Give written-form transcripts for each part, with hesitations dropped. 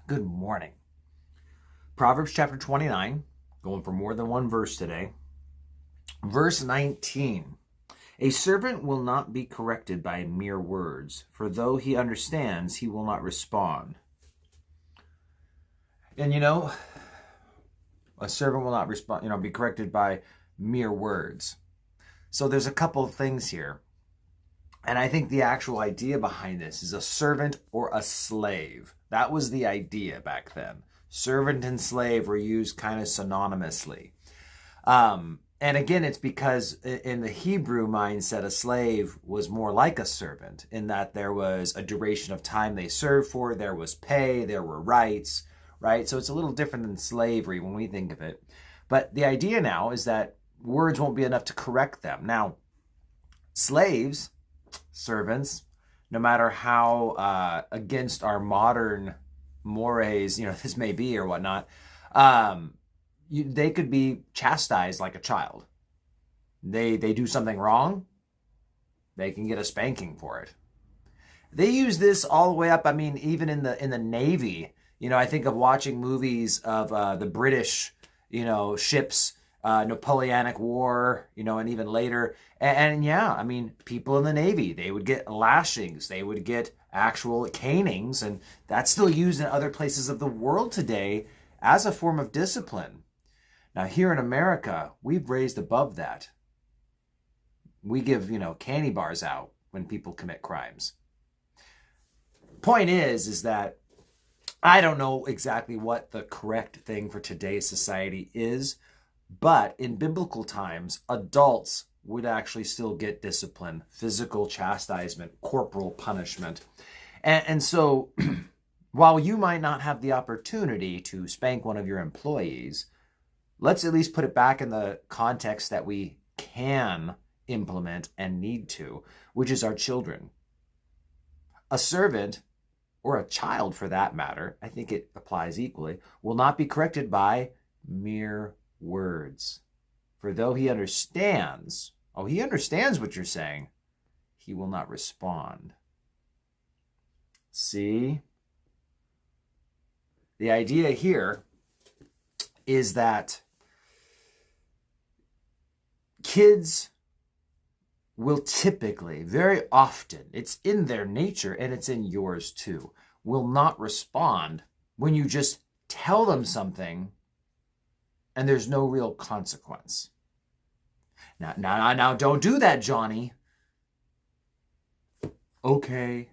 Good morning. Proverbs chapter 29, going for more than one verse today. Verse 19. A servant will not be corrected by mere words, for though he understands, he will not respond. And a servant will not be corrected by mere words. So there's a couple of things here. And I think the actual idea behind this is a servant or a slave. That was the idea back then. Servant and slave were used kind of synonymously. And again, it's because in the Hebrew mindset, a slave was more like a servant in that there was a duration of time they served for, there was pay, there were rights, right? So it's a little different than slavery when we think of it. But the idea now is that words won't be enough to correct them. Now, slaves, servants, no matter how against our modern mores, this may be or whatnot, they could be chastised like a child. They do something wrong, they can get a spanking for it. They use this all the way up. I mean, even in the Navy. I think of watching movies of the British, ships, Napoleonic War, and even later. And yeah, I mean, people in the Navy, they would get lashings, they would get actual canings, and that's still used in other places of the world today as a form of discipline. Now, here in America, we've raised above that. We give, candy bars out when people commit crimes. Point is that I don't know exactly what the correct thing for today's society is, but in biblical times, adults would actually still get discipline, physical chastisement, corporal punishment. And so while you might not have the opportunity to spank one of your employees, let's at least put it back in the context that we can implement and need to, which is our children. A servant, or a child for that matter, I think it applies equally, will not be corrected by mere words. For though he understands what you're saying, he will not respond. See? The idea here is that kids will typically, very often, it's in their nature and it's in yours too, will not respond when you just tell them something and there's no real consequence. Now, don't do that, Johnny. Okay.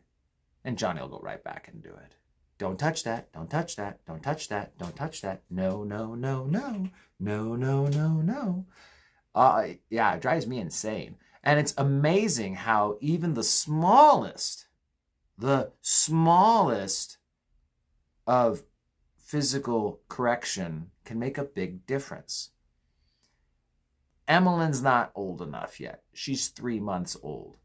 And Johnny will go right back and do it. Don't touch that. Don't touch that. Don't touch that. Don't touch that. No, no, no, no. No, no, no, no. Yeah, it drives me insane. And it's amazing how even the smallest of physical correction can make a big difference. Emmeline's not old enough yet. She's 3 months old.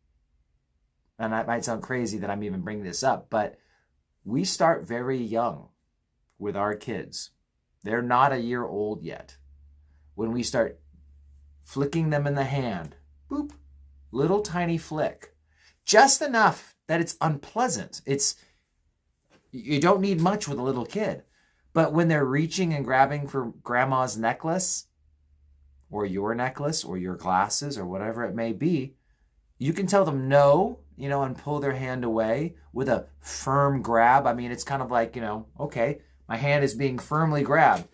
And that might sound crazy that I'm even bringing this up, but we start very young with our kids. They're not a year old yet. When we start flicking them in the hand, boop, little tiny flick, just enough that it's unpleasant. You don't need much with a little kid. But when they're reaching and grabbing for grandma's necklace or your necklace or your glasses or whatever it may be, you can tell them no, and pull their hand away with a firm grab. I mean, it's kind of like, okay, my hand is being firmly grabbed.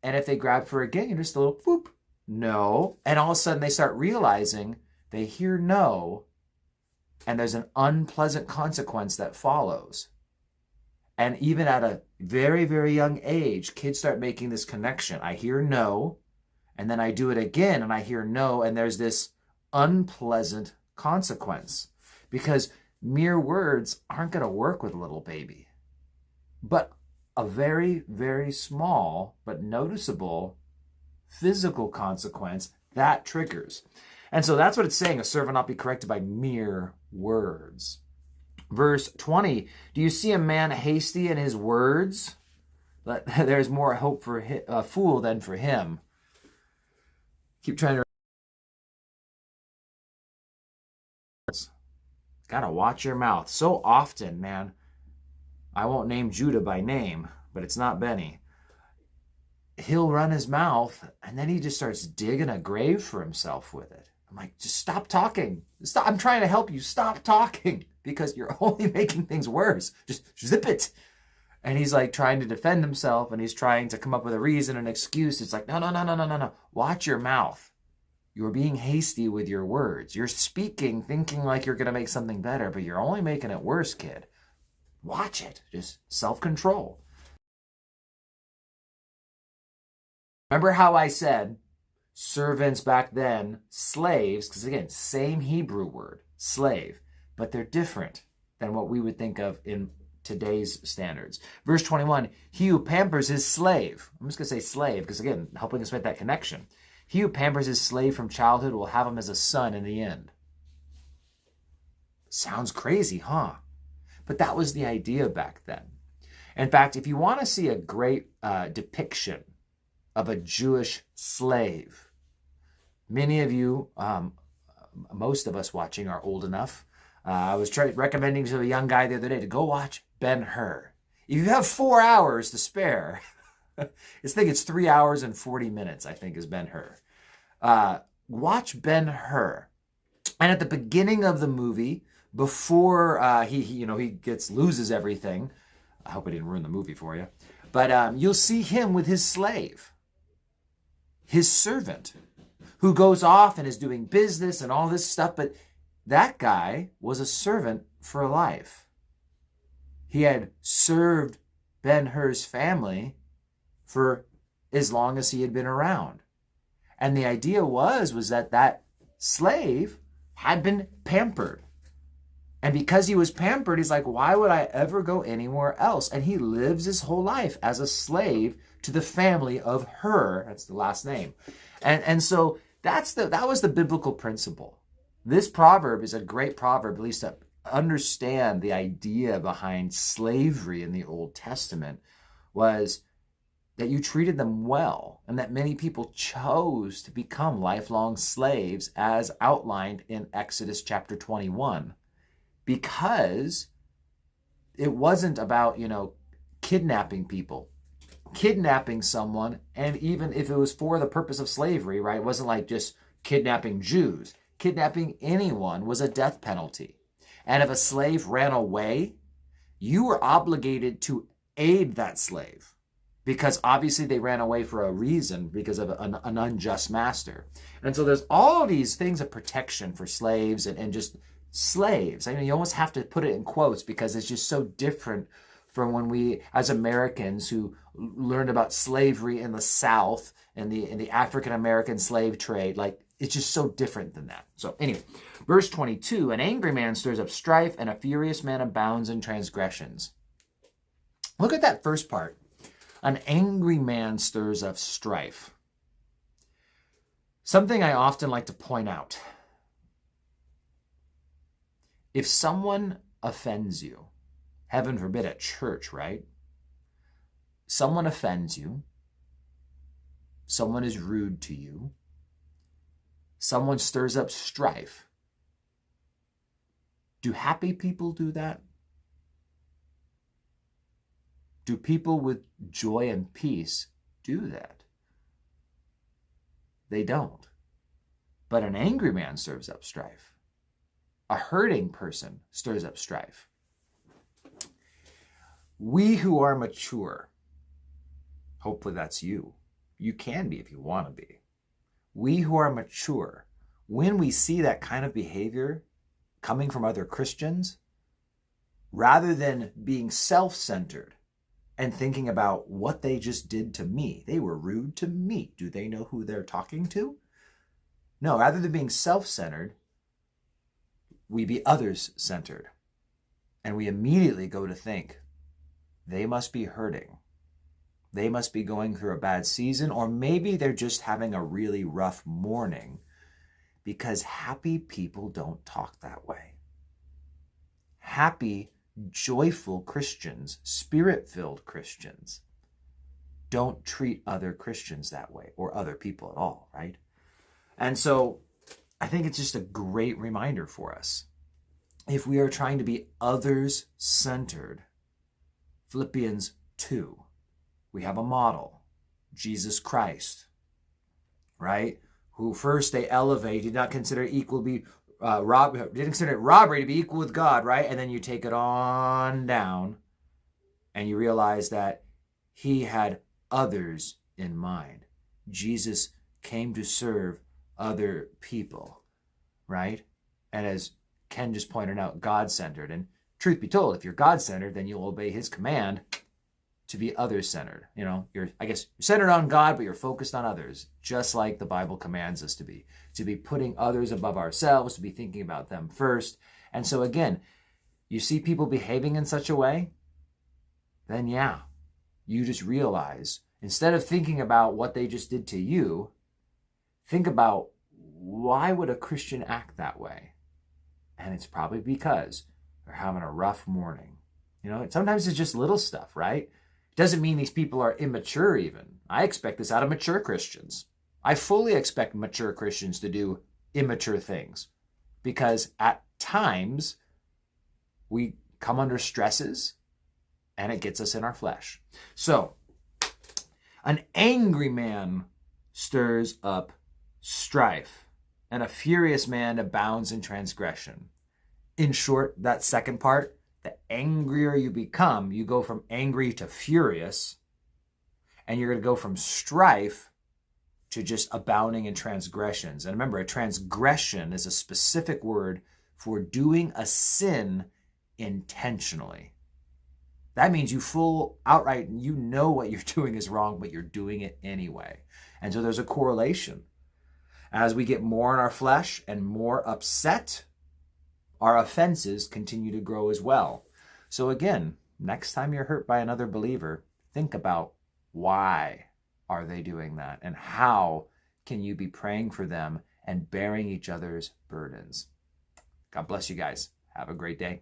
And if they grab for again, you're just a little whoop, no. And all of a sudden they start realizing they hear no, and there's an unpleasant consequence that follows. And even at a very, very young age, kids start making this connection. I hear no, and then I do it again, and I hear no, and there's this unpleasant consequence. Because mere words aren't going to work with a little baby. But a very, very small but noticeable physical consequence, that triggers. And so that's what it's saying, a servant not be corrected by mere words. Verse 20, do you see a man hasty in his words? There's more hope for a fool than for him. Keep trying to... Gotta watch your mouth. So often, man, I won't name Judah by name, but it's not Benny. He'll run his mouth, and then he just starts digging a grave for himself with it. I'm like, just stop talking. Stop. I'm trying to help you. Stop talking, because you're only making things worse. Just zip it. And he's like trying to defend himself, and he's trying to come up with a reason, an excuse. It's like, no. Watch your mouth. You're being hasty with your words. You're speaking thinking like you're going to make something better, but you're only making it worse, kid. Watch it. Just self-control. Remember how I said servants back then, slaves, because again, same Hebrew word, slave, but they're different than what we would think of in today's standards. Verse 21, he who pampers his slave. I'm just going to say slave because, again, helping us make that connection. He who pampers his slave from childhood will have him as a son in the end. Sounds crazy, huh? But that was the idea back then. In fact, if you want to see a great depiction of a Jewish slave, many of you, most of us watching are old enough. I was recommending to a young guy the other day to go watch Ben-Hur. If you have 4 hours to spare, it's 3 hours and 40 minutes, I think, is Ben-Hur. Watch Ben-Hur. And at the beginning of the movie, before he loses everything, I hope I didn't ruin the movie for you, but you'll see him with his slave, his servant, who goes off and is doing business and all this stuff, but that guy was a servant for life. He had served Ben-Hur's family for as long as he had been around. And the idea was that slave had been pampered. And because he was pampered, he's like, why would I ever go anywhere else? And he lives his whole life as a slave to the family of Hur. That's the last name. And so that was the biblical principle. This proverb is a great proverb, at least to understand the idea behind slavery in the Old Testament, was that you treated them well, and that many people chose to become lifelong slaves, as outlined in Exodus chapter 21, because it wasn't about, kidnapping people, kidnapping someone, and even if it was for the purpose of slavery, right? It wasn't like just kidnapping Jews. Kidnapping anyone was a death penalty. And if a slave ran away, you were obligated to aid that slave, because obviously they ran away for a reason, because of an unjust master. And so there's all these things of protection for slaves and just slaves. I mean, you almost have to put it in quotes because it's just so different from when we, as Americans who learned about slavery in the South and the African-American slave trade, like, it's just so different than that. So anyway, verse 22, an angry man stirs up strife, and a furious man abounds in transgressions. Look at that first part. An angry man stirs up strife. Something I often like to point out. If someone offends you, heaven forbid at church, right? Someone offends you. Someone is rude to you. Someone stirs up strife. Do happy people do that? Do people with joy and peace do that? They don't. But an angry man stirs up strife. A hurting person stirs up strife. We who are mature, hopefully that's you. You can be if you want to be. We who are mature, when we see that kind of behavior coming from other Christians, rather than being self-centered and thinking about what they just did to me, they were rude to me. Do they know who they're talking to? No, rather than being self-centered, we be others-centered. And we immediately go to think, they must be hurting. They must be going through a bad season, or maybe they're just having a really rough morning, because happy people don't talk that way. Happy, joyful Christians, spirit-filled Christians, don't treat other Christians that way, or other people at all, right? And so I think it's just a great reminder for us. If we are trying to be others-centered, Philippians 2, we have a model, Jesus Christ, right? Who first they elevate, did not consider equal to be didn't consider it robbery to be equal with God, right? And then you take it on down and you realize that he had others in mind. Jesus came to serve other people, right? And as Ken just pointed out, God-centered. And truth be told, if you're God-centered, then you'll obey his command to be others-centered. You know, you're centered on God, but you're focused on others, just like the Bible commands us to be putting others above ourselves, to be thinking about them first. And so again, you see people behaving in such a way, then yeah, you just realize, instead of thinking about what they just did to you, think about, why would a Christian act that way? And it's probably because they're having a rough morning. You know, sometimes it's just little stuff, right? It doesn't mean these people are immature even. I expect this out of mature Christians. I fully expect mature Christians to do immature things, because at times we come under stresses and it gets us in our flesh. So, an angry man stirs up strife, and a furious man abounds in transgression. In short, that second part, the angrier you become, you go from angry to furious, and you're going to go from strife to just abounding in transgressions. And remember, a transgression is a specific word for doing a sin intentionally. That means you full outright, you know what you're doing is wrong, but you're doing it anyway. And so there's a correlation. As we get more in our flesh and more upset, our offenses continue to grow as well. So again, next time you're hurt by another believer, think about, why are they doing that? And how can you be praying for them and bearing each other's burdens? God bless you guys. Have a great day.